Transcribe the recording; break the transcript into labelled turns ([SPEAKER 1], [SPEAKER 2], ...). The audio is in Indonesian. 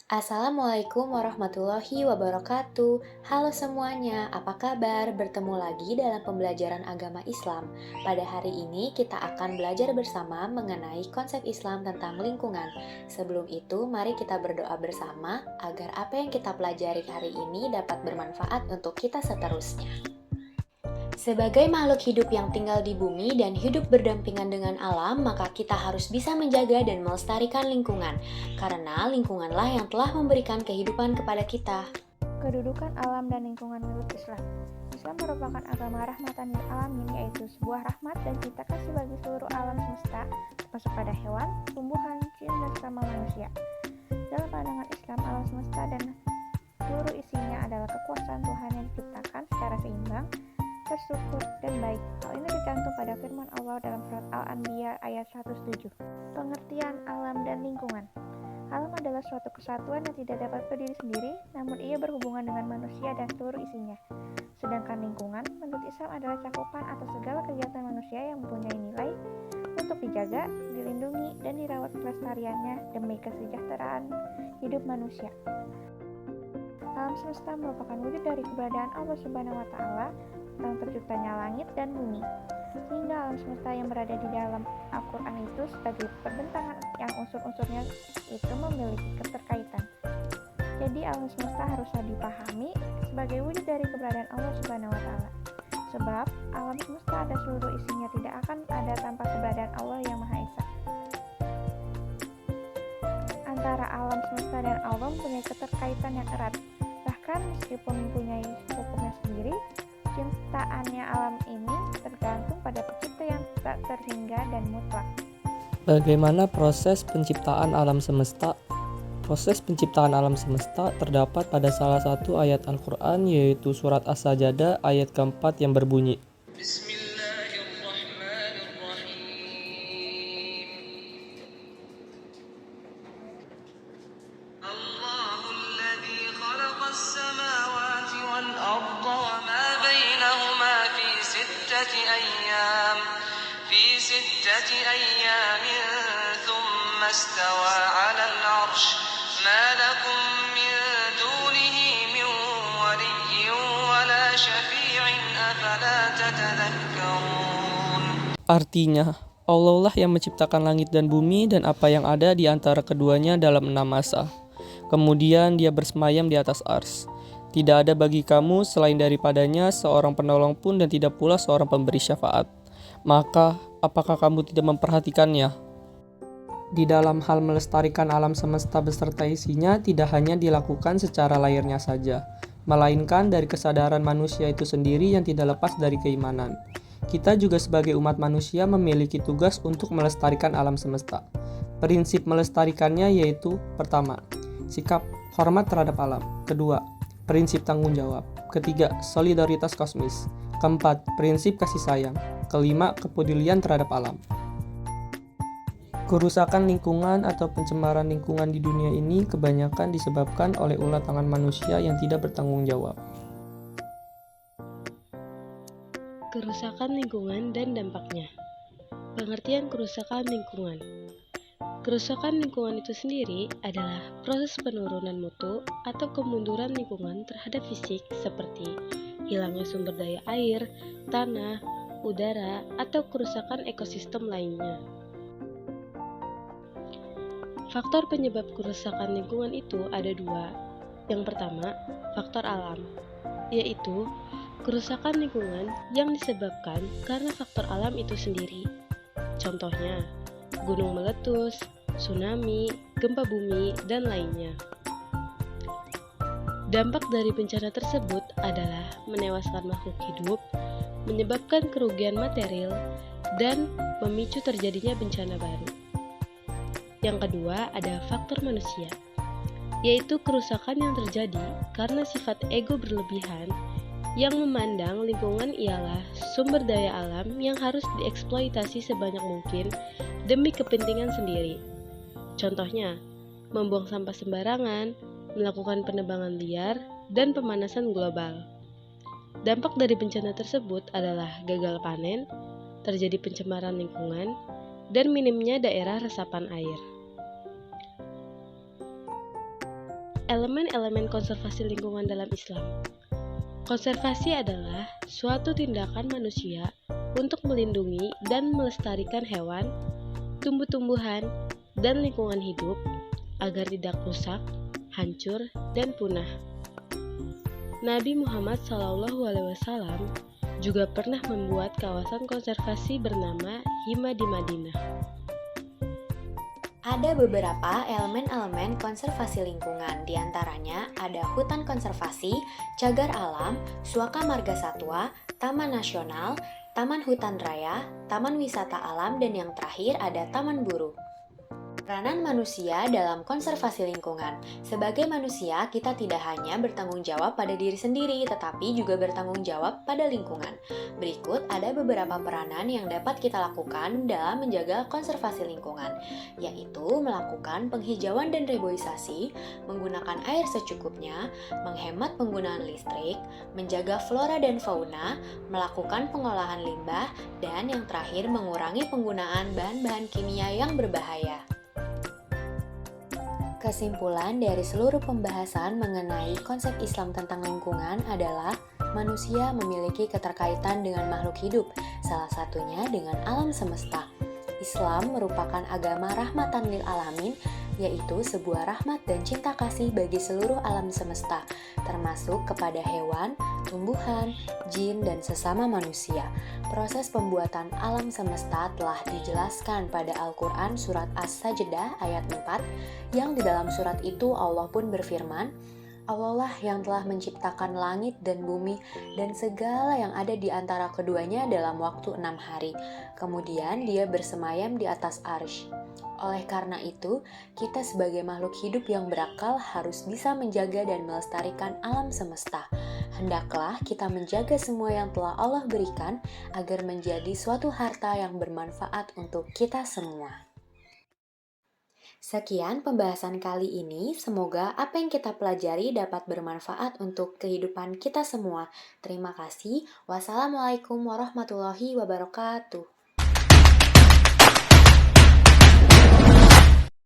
[SPEAKER 1] Assalamualaikum warahmatullahi wabarakatuh. Halo semuanya, apa kabar? Bertemu lagi dalam pembelajaran agama Islam. Pada hari ini kita akan belajar bersama mengenai konsep Islam tentang lingkungan. Sebelum itu, mari kita berdoa bersama agar apa yang kita pelajari hari ini dapat bermanfaat untuk kita seterusnya. Sebagai makhluk hidup yang tinggal di bumi dan hidup berdampingan dengan alam, maka kita harus bisa menjaga dan melestarikan lingkungan, karena lingkunganlah yang telah memberikan kehidupan kepada kita.
[SPEAKER 2] Kedudukan alam dan lingkungan menurut Islam. Islam merupakan agama rahmatan lil alamin, yaitu sebuah rahmat dan cinta kasih bagi seluruh alam semesta, termasuk pada hewan, tumbuhan, jin, dan sesama manusia. Dalam pandangan Islam, alam semesta dan seluruh isinya adalah kekuasaan Tuhan yang diciptakan secara seimbang, terstruktur, dan baik. Hal ini tercantum pada firman Allah dalam surat Al-Anbiya ayat 107. Pengertian alam dan lingkungan. Alam adalah suatu kesatuan yang tidak dapat berdiri sendiri, namun ia berhubungan dengan manusia dan seluruh isinya. Sedangkan lingkungan, menurut Islam adalah cakupan atas segala kegiatan manusia yang mempunyai nilai untuk dijaga, dilindungi, dan dirawat kelestariannya demi kesejahteraan hidup manusia. Alam semesta merupakan wujud dari keberadaan Allah Subhanahu wa Ta'ala tentang terciptanya langit dan bumi. Hingga alam semesta yang berada di dalam Al-Quran itu sebagai perbentangan yang unsur-unsurnya itu memiliki keterkaitan. Jadi alam semesta haruslah dipahami sebagai wujud dari keberadaan Allah Subhanahu wa Ta'ala. Sebab alam semesta ada seluruh isinya tidak akan ada tanpa keberadaan Allah yang Maha Esa. Antara alam semesta dan Allah mempunyai keterkaitan yang erat. Bahkan meskipun mempunyai hukumnya sendiri, ciptaannya alam ini tergantung pada pencipta yang tak terhingga dan mutlak.
[SPEAKER 3] Bagaimana proses penciptaan alam semesta? Proses penciptaan alam semesta terdapat pada salah satu ayat Al-Quran, yaitu surat As-Sajadah ayat keempat yang berbunyi,
[SPEAKER 4] ثم استوى على العرش ما لكم من دونه من ولي ولا شفيع أفلا تتذكرون.
[SPEAKER 3] Artinya, Allah lah yang menciptakan langit dan bumi dan apa yang ada di antara keduanya dalam 6 masa. Kemudian dia bersemayam di atas ars. Tidak ada bagi kamu selain daripadanya seorang penolong pun dan tidak pula seorang pemberi syafaat. Maka, apakah kamu tidak memperhatikannya? Di dalam hal melestarikan alam semesta beserta isinya tidak hanya dilakukan secara lahirnya saja, melainkan dari kesadaran manusia itu sendiri yang tidak lepas dari keimanan. Kita juga sebagai umat manusia memiliki tugas untuk melestarikan alam semesta. Prinsip melestarikannya yaitu: pertama, sikap hormat terhadap alam. Kedua, prinsip tanggung jawab. Ketiga, solidaritas kosmis. Keempat, prinsip kasih sayang. Kelima, kepedulian terhadap alam. Kerusakan lingkungan atau pencemaran lingkungan di dunia ini kebanyakan disebabkan oleh ulah tangan manusia yang tidak bertanggung jawab.
[SPEAKER 5] Kerusakan lingkungan dan dampaknya. Pengertian kerusakan lingkungan. Kerusakan lingkungan itu sendiri adalah proses penurunan mutu atau kemunduran lingkungan terhadap fisik seperti hilangnya sumber daya air, tanah, udara, atau kerusakan ekosistem lainnya. Faktor penyebab kerusakan lingkungan itu ada dua. Yang pertama, faktor alam, yaitu kerusakan lingkungan yang disebabkan karena faktor alam itu sendiri. Contohnya, gunung meletus, tsunami, gempa bumi, dan lainnya. Dampak dari bencana tersebut adalah menewaskan makhluk hidup, menyebabkan kerugian material, dan memicu terjadinya bencana baru. Yang kedua ada faktor manusia, yaitu kerusakan yang terjadi karena sifat ego berlebihan yang memandang lingkungan ialah sumber daya alam yang harus dieksploitasi sebanyak mungkin demi kepentingan sendiri. Contohnya, membuang sampah sembarangan, melakukan penebangan liar, dan pemanasan global. Dampak dari bencana tersebut adalah gagal panen, terjadi pencemaran lingkungan, dan minimnya daerah resapan air. elemen-elemen konservasi lingkungan dalam Islam. Konservasi adalah suatu tindakan manusia untuk melindungi dan melestarikan hewan, tumbuh-tumbuhan, dan lingkungan hidup agar tidak rusak, hancur, dan punah. Nabi Muhammad SAW juga pernah membuat kawasan konservasi bernama Hima di Madinah.
[SPEAKER 1] Ada beberapa elemen-elemen konservasi lingkungan, diantaranya ada hutan konservasi, cagar alam, suaka marga satwa, taman nasional, taman hutan raya, taman wisata alam, dan yang terakhir ada taman buru. Peranan manusia dalam konservasi lingkungan. Sebagai manusia, kita tidak hanya bertanggung jawab pada diri sendiri, tetapi juga bertanggung jawab pada lingkungan. Berikut ada beberapa peranan yang dapat kita lakukan dalam menjaga konservasi lingkungan, yaitu melakukan penghijauan dan reboisasi, menggunakan air secukupnya, menghemat penggunaan listrik, menjaga flora dan fauna, melakukan pengolahan limbah, dan yang terakhir mengurangi penggunaan bahan-bahan kimia yang berbahaya. Kesimpulan dari seluruh pembahasan mengenai konsep Islam tentang lingkungan adalah manusia memiliki keterkaitan dengan makhluk hidup, salah satunya dengan alam semesta. Islam merupakan agama rahmatan lil alamin, yaitu sebuah rahmat dan cinta kasih bagi seluruh alam semesta, termasuk kepada hewan, tumbuhan, jin, dan sesama manusia. Proses pembuatan alam semesta telah dijelaskan pada Al-Quran surat As-Sajdah ayat 4, yang di dalam surat itu Allah pun berfirman, Allah lah yang telah menciptakan langit dan bumi dan segala yang ada di antara keduanya dalam waktu 6 hari. Kemudian dia bersemayam di atas arsy. Oleh karena itu, kita sebagai makhluk hidup yang berakal harus bisa menjaga dan melestarikan alam semesta. Hendaklah kita menjaga semua yang telah Allah berikan agar menjadi suatu harta yang bermanfaat untuk kita semua. Sekian pembahasan kali ini, semoga apa yang kita pelajari dapat bermanfaat untuk kehidupan kita semua. Terima kasih. Wassalamualaikum warahmatullahi wabarakatuh.